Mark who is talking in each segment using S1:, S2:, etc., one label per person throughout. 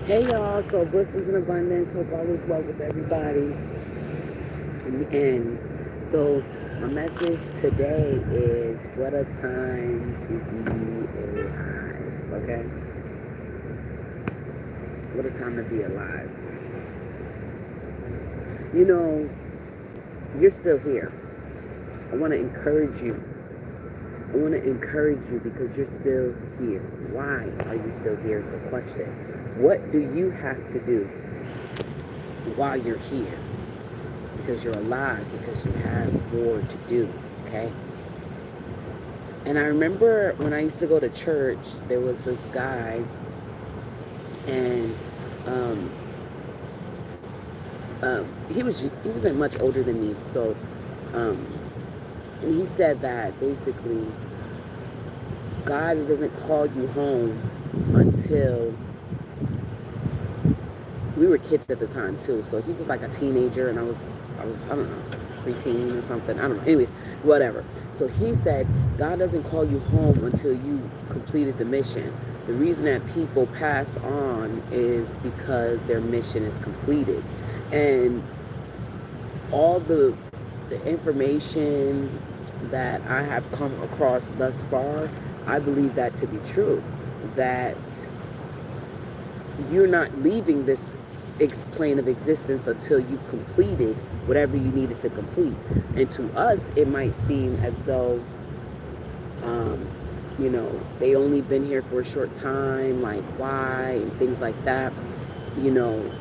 S1: Hey y'all, so blessings and abundance. Hope all is well with everybody. And so my message today is what a time to be alive. Okay? What a time to be alive. You know, you're still here. I want to encourage you. I want to encourage you because you're still here. Why are you still here is the question. What do you have to do while you're here? Because you're alive, because you have more to do, okay? And I remember when I used to go to church, there was this guy, and um, he wasn't much older than me, so um, and he said that basically God doesn't call you home until we were kids at the time too. So he was like a teenager, and I was I don't know, preteen or something. I don't know. Anyways, whatever. So he said God doesn't call you home until you completed the mission. The reason that people pass on is because their mission is completed, and all the information that I have come across thus far, I believe that to be true. That you're not leaving this plane of existence until you've completed whatever you needed to complete. And to us, it might seem as though, um, they only been here for a short time, like why, and things like that, you know,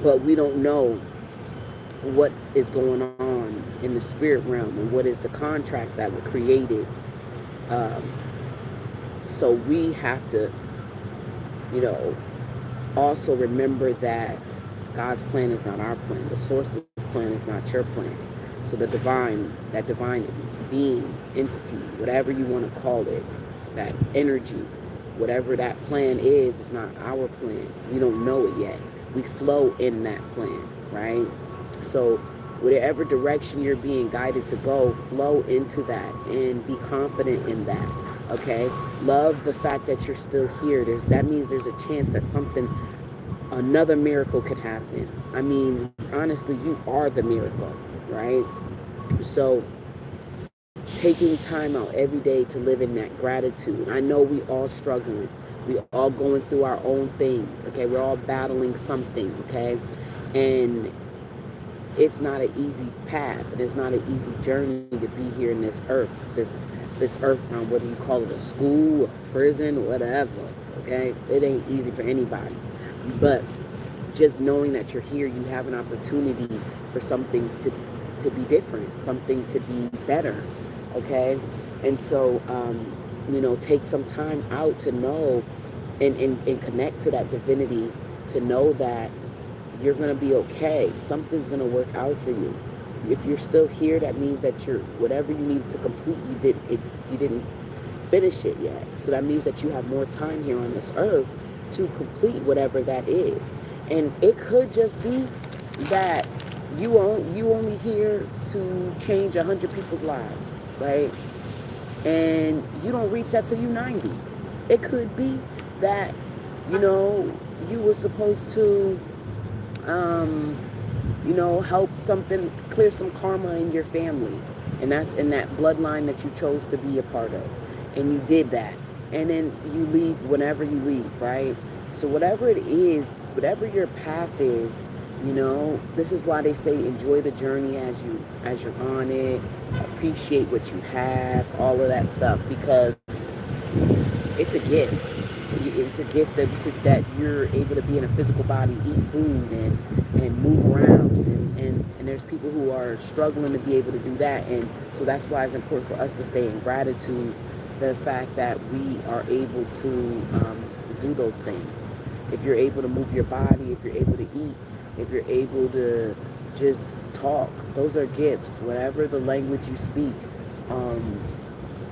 S1: but we don't know what is going on in the spirit realm and what is the contracts that were created. Um, so we have to, you know, also remember that God's plan is not our plan. The source's plan is not your plan. So that divine being, entity, whatever you want to call it, that energy, whatever that plan is not our plan. We don't know it yet. We flow in that plan, right? So whatever direction you're being guided to go, flow into that and be confident in that. Okay, love the fact that you're still here. That means there's a chance that another miracle could happen. I mean, honestly, you are the miracle, right? So taking time out every day to live in that gratitude. I know we all struggling. We all going through our own things. Okay, we're all battling something. Okay, and it's not an easy path, and it's not an easy journey to be here in this earth, this earth, whether you call it a school, a prison, whatever. Okay, it ain't easy for anybody, but just knowing that you're here, you have an opportunity for something to be different, something to be better. Okay, and so take some time out to know and connect to that divinity, to know that you're going to be okay. Something's going to work out for you. If you're still here, that means that whatever you needed to complete, you didn't finish it yet. So that means that you have more time here on this earth to complete whatever that is. And it could just be that you only here to change 100 people's lives, right? And you don't reach that till you're 90. It could be that you were supposed to help something, clear some karma in your family, and that's in that bloodline that you chose to be a part of, and you did that, and then you leave whenever you leave, right? So whatever it is, whatever your path is, this is why they say enjoy the journey as you're on it, appreciate what you have, all of that stuff, because it's a gift. It's a gift that you're able to be in a physical body, eat food, and move around. And there's people who are struggling to be able to do that. And so that's why it's important for us to stay in gratitude, the fact that we are able to do those things. If you're able to move your body, if you're able to eat, if you're able to just talk, those are gifts, whatever the language you speak.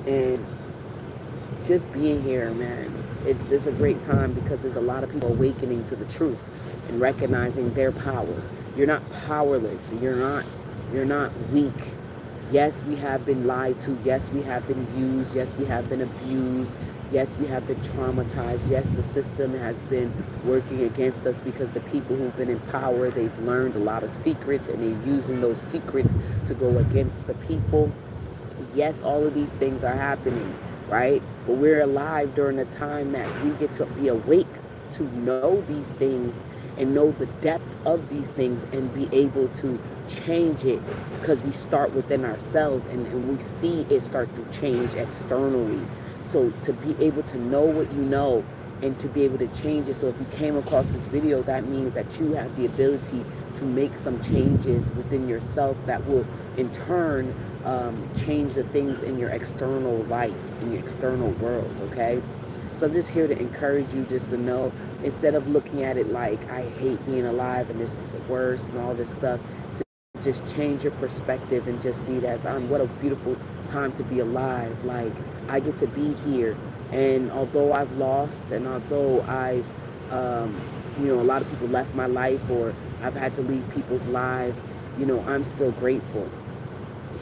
S1: And just being here, man, it's a great time because there's a lot of people awakening to the truth and recognizing their power. You're not powerless. You're not weak. Yes, we have been lied to. Yes, we have been used. Yes, we have been abused. Yes, we have been traumatized. Yes, the system has been working against us because the people who've been in power, they've learned a lot of secrets and they're using those secrets to go against the people. Yes, all of these things are happening, right? But we're alive during a time that we get to be awake to know these things and know the depth of these things and be able to change it, because we start within ourselves, and we see it start to change externally. So to be able to know what you know and to be able to change it. So if you came across this video, that means that you have the ability to make some changes within yourself that will in turn change the things in your external life, in your external world, okay? So I'm just here to encourage you just to know, instead of looking at it like, I hate being alive and this is the worst and all this stuff, to just change your perspective and just see it as, what a beautiful time to be alive. Like, I get to be here. And although I've lost, and although I've, a lot of people left my life, or I've had to leave people's lives, I'm still grateful.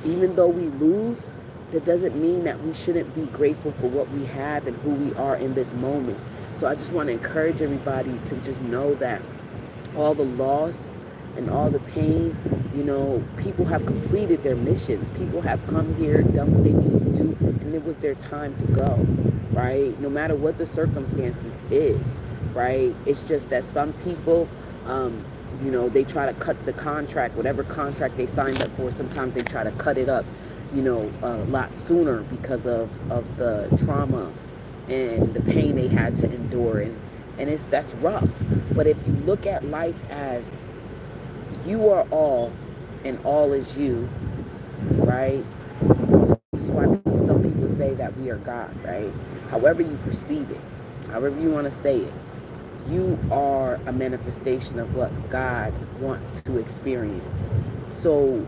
S1: Even though we lose, that doesn't mean that we shouldn't be grateful for what we have and who we are in this moment. So I just want to encourage everybody to just know that all the loss and all the pain, people have completed their missions. People have come here, done what they needed to do, and it was their time to go, right? No matter what the circumstances is, right? It's just that some people, they try to cut the contract, whatever contract they signed up for. Sometimes they try to cut it up, a lot sooner because of the trauma and the pain they had to endure. And that's rough. But if you look at life as you are all and all is you, right? This is why some people say that we are God, right? However you perceive it, however you want to say it, you are a manifestation of what God wants to experience. So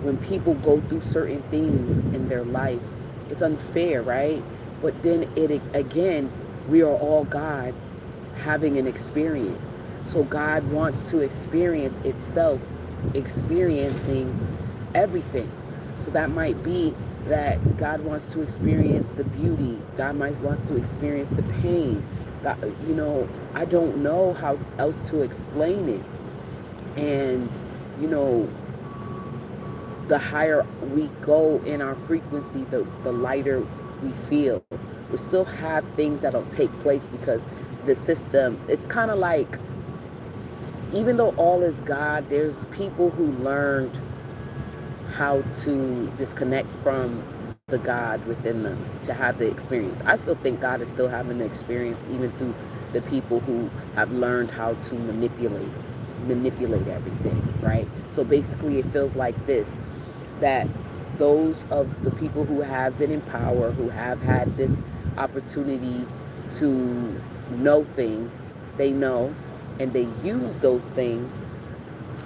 S1: when people go through certain things in their life, it's unfair, right? But then again, we are all God having an experience. So God wants to experience itself, experiencing everything. So that might be that God wants to experience the beauty. God wants to experience the pain. God, I don't know how else to explain it. And, the higher we go in our frequency, the lighter we feel. We still have things that'll take place because the system, it's kind of like, even though all is God, there's people who learned how to disconnect from the God within them to have the experience. I still think God is still having the experience, even through the people who have learned how to manipulate everything, right? So basically it feels like this, that those of the people who have been in power, who have had this opportunity to know things, they know, and they use those things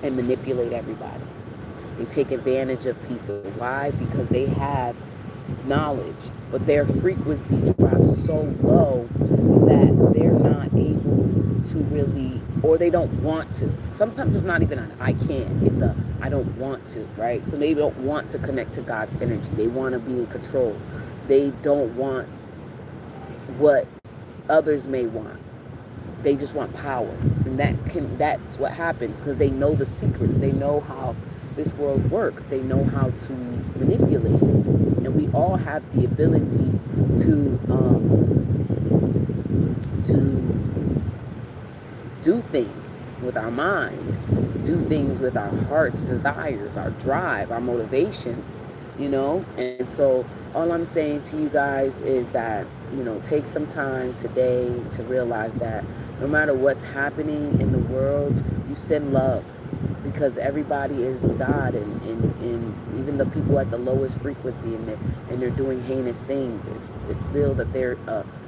S1: and manipulate everybody. They take advantage of people. Why? Because they have knowledge, but their frequency drops so low that they're not able to really, or they don't want to. Sometimes it's not even an I can't, it's a I don't want to, right? So they don't want to connect to God's energy. They want to be in control. They don't want what others may want. They just want power. And that's what happens, because they know the secrets. They know how this world works. They know how to manipulate it. And we all have the ability to do things with our mind, do things with our heart's desires, our drive, our motivations, And so all I'm saying to you guys is that, take some time today to realize that no matter what's happening in the world, you send love, because everybody is God, and even the people at the lowest frequency, and they're doing heinous things, it's still that they're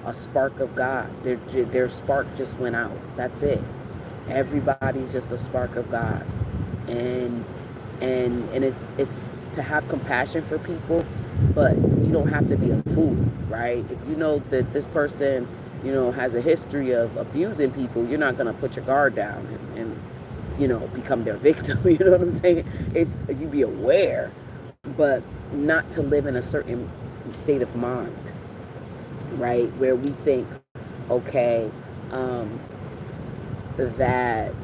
S1: a spark of God. Their spark just went out. That's it. Everybody's just a spark of God, and it's to have compassion for people, but you don't have to be a fool, right? If you know that this person, has a history of abusing people, you're not gonna put your guard down and become their victim. You know what I'm saying? It's, you be aware. but not to live in a certain state of mind, right? Where we think, okay, um, that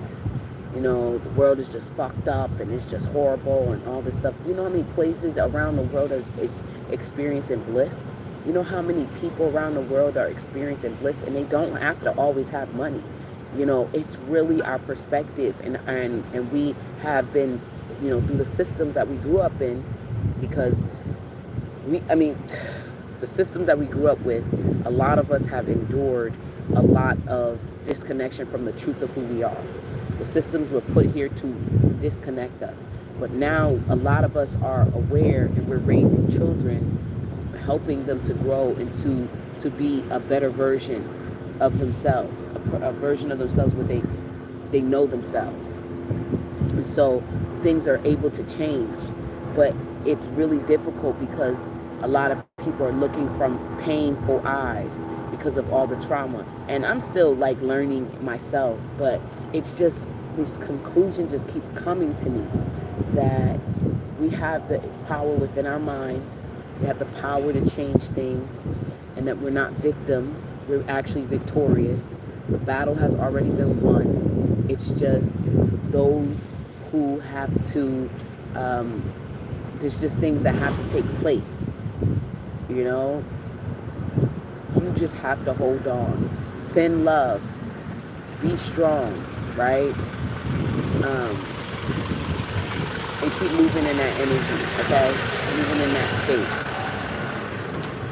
S1: the world is just fucked up and it's just horrible and all this stuff. You know how many places around the world are experiencing bliss? You know how many people around the world are experiencing bliss, and they don't have to always have money. It's really our perspective, and we have been, through the systems that we grew up in, because the systems that we grew up with, a lot of us have endured a lot of disconnection from the truth of who we are. The systems were put here to disconnect us. But now a lot of us are aware, and we're raising children, helping them to grow into to be a better version of themselves, a version of themselves where they know themselves. And so things are able to change. But it's really difficult because a lot of people are looking from painful eyes because of all the trauma. And I'm still like learning myself, but it's just, this conclusion just keeps coming to me that we have the power within our mind. We have the power to change things, and that we're not victims. We're actually victorious. The battle has already been won. It's just those who have to, there's just things that have to take place. You just have to hold on. Send love. Be strong, right? And keep moving in that energy, okay? Moving in that space.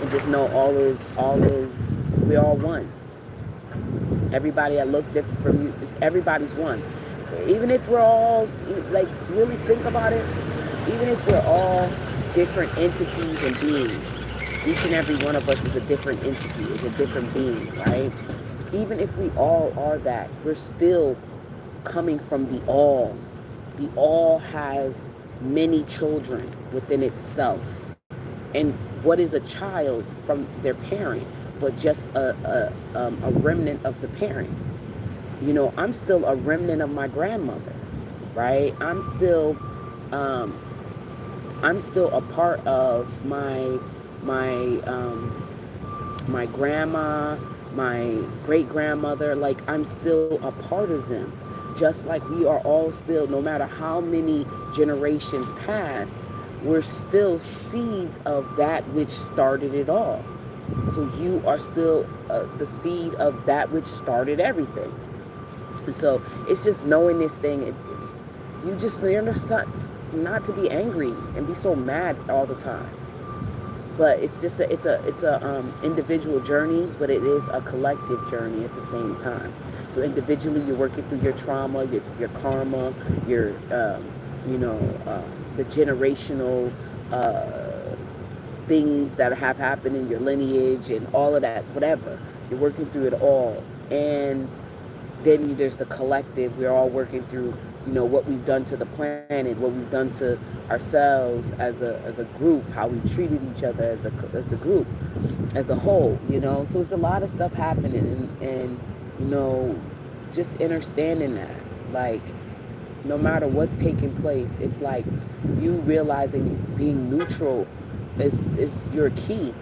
S1: And just know we're all one. Everybody that looks different from you, everybody's one. Even if we're all, like, really think about it, even if we're all different entities and beings, each and every one of us is a different entity, is a different being, right? Even if we all are that, we're still coming from the all. The all has many children within itself. And what is a child from their parent but just a remnant of the parent? I'm still a remnant of my grandmother, right? I'm still a part of my grandma, my great grandmother. Like, I'm still a part of them. Just like we are all still, no matter how many generations passed, we're still seeds of that which started it all. So you are still the seed of that which started everything. So it's just knowing this thing. You're not to be angry and be so mad all the time. But it's just it's a individual journey, but it is a collective journey at the same time. So individually, you're working through your trauma, your karma, your the generational things that have happened in your lineage and all of that, whatever. You're working through it all, and then there's the collective. We're all working through, what we've done to the planet, what we've done to ourselves as a group, how we treated each other as the group, as the whole. So it's a lot of stuff happening, and just understanding that, like, no matter what's taking place, it's like you realizing being neutral is your key.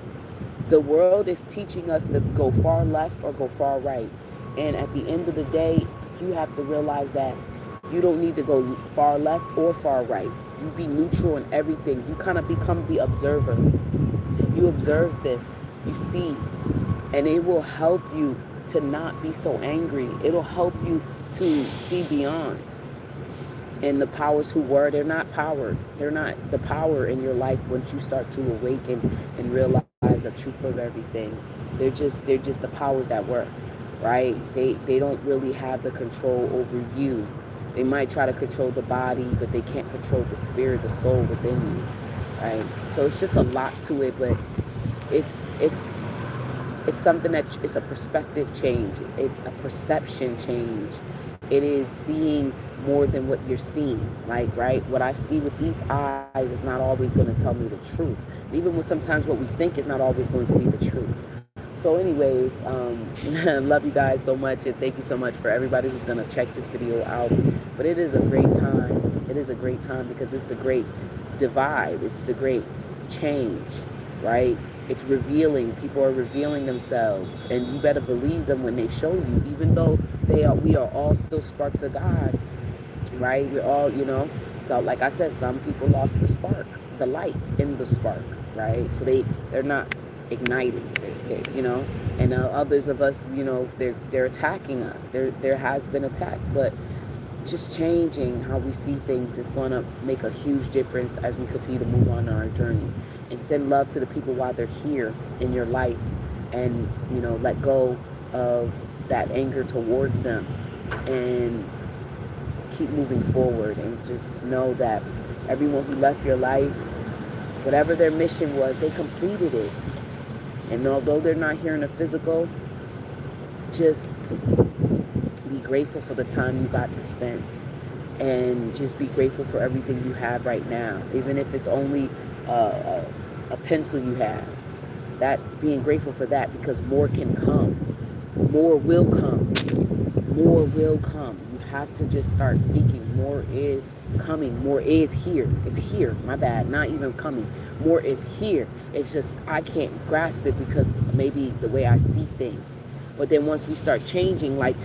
S1: The world is teaching us to go far left or go far right. And at the end of the day, you have to realize that you don't need to go far left or far right. You be neutral in everything. You kind of become the observer. You observe this, you see, and it will help you to not be so angry. It'll help you to see beyond. And the powers who were, they're not powered. They're not the power in your life once you start to awaken and realize the truth of everything. They're just the powers that were, right? They don't really have the control over you. They might try to control the body, but they can't control the spirit, the soul within you, right? So it's just a lot to it, but it's something that it's a perspective change. It's a perception change. It is seeing more than what you're seeing. Like, right, what I see with these eyes is not always going to tell me the truth. Even when sometimes what we think is not always going to be the truth. So anyways, love you guys so much, and thank you so much for everybody who's going to check this video out. But it is a great time. It is a great time because it's the great divide. It's the great change, right? It's revealing. People are revealing themselves, and you better believe them when they show you. Even though we are all still sparks of God, right? We're all, So, like I said, some people lost the spark, the light in the spark, right? So they're not igniting, and others of us, they're attacking us. There has been attacks, but just changing how we see things is going to make a huge difference as we continue to move on our journey, and send love to the people while they're here in your life, and let go of that anger towards them, and keep moving forward, and just know that everyone who left your life, whatever their mission was, they completed it. And although they're not here in the physical, just be grateful for the time you got to spend, and just be grateful for everything you have right now, even if it's only a pencil you have. That, being grateful for that, because more can come, more will come, more will come. You have to just start speaking. More is coming. More is here. It's here. My bad. Not even coming. More is here. It's just I can't grasp it because maybe the way I see things. But then once we start changing, like,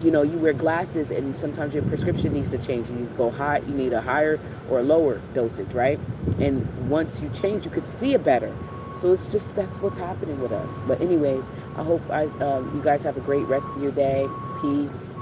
S1: you wear glasses, and sometimes your prescription needs to change. You need to go high. You need a higher or a lower dosage, right? And once you change, you could see it better. So it's just, that's what's happening with us. But anyways, I hope you guys have a great rest of your day. Peace.